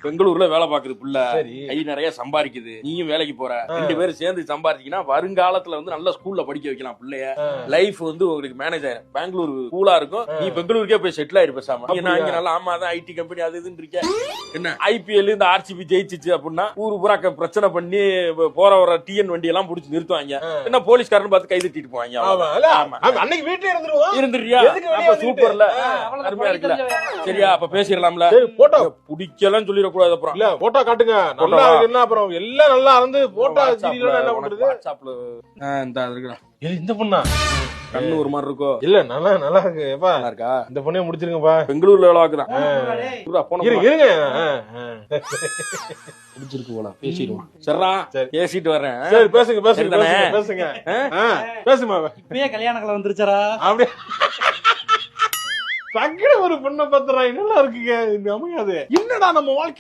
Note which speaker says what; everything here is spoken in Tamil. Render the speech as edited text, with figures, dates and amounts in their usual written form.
Speaker 1: பெங்களூர்ல வேலை பாக்குது புள்ள, கை நிறைய சம்பாதிக்குது, நீயும் வேலைக்கு போற, 2 பேரும் சேர்ந்து சம்பாதிச்சீங்கன்னா வருங்காலத்துல வந்து நல்ல ஸ்கூல்ல படிக்க வைக்கலாம் பிள்ளைய. லைஃப் வந்து உங்களுக்கு மேனேஜ் ஆயிரும். பெங்களூர் கூலா இருக்கும், நீ பெங்களூருக்கே போய் செட்டில் ஆயிரு பேசாம. இங்க நல்லா ஆமா தான் ஐடி கம்பெனி அது இதுன்னு இருக்க. என்ன ஐபிஎல் இந்த ஆர்சிபி ஜெயிச்சிச்சு அப்படின்னா ஊரு பூரா பிரச்சனை பண்ணி போற வர டிஎன் வண்டி எல்லாம் புடிச்சு நிறுத்துவாங்க. என்ன போலீஸ்காரன் பார்த்து கை தட்டிட்டு போவாங்க.
Speaker 2: அன்னைக்கு வீட்டுல
Speaker 1: இருந்துறியா? சூப்பர்ல, அருமையா இருக்குல்ல. சரியா, அப்ப பேசிடலாம்ல.
Speaker 2: போட்டோ
Speaker 1: பிடிக்கலாம் சொல்லிடக்கூடாது. அப்புறம்
Speaker 2: இல்ல போட்டோ காட்டுங்க, நல்லா இருக்குன்னா அப்புறம் எல்லாம் நல்லா இருந்து போட்டோ என்ன பண்றது?
Speaker 1: வாட்ஸ்அப்ல இந்த இருக்குடா.
Speaker 2: இந்த பொண்ணா
Speaker 1: கண்ணு ஒரு மாதிரி இருக்கோ?
Speaker 2: இல்ல நல்லா நல்லா இருக்கு. எப்பா
Speaker 1: நல்லா இருக்கா?
Speaker 2: இந்த பொண்ணைய முடிச்சிருங்கப்பா.
Speaker 1: பெங்களூர்ல வேலை பாக்குறான்.
Speaker 2: இருங்க
Speaker 1: பிடிச்சிருக்கு போல, பேசிடுவோம். சரிடா, பேசிட்டு வர்றேன்.
Speaker 2: சரி பேசுங்க பேசுங்க பேசுங்க பேசுமா.
Speaker 3: இப்பயே கல்யாணங்களை வந்துருச்சாரா?
Speaker 2: அப்படியே பக்கத்துல ஒரு பொண்ணை பத்துறாங்க. நல்லா இருக்குங்க. அமையாது. என்னடா நம்ம வாழ்க்கை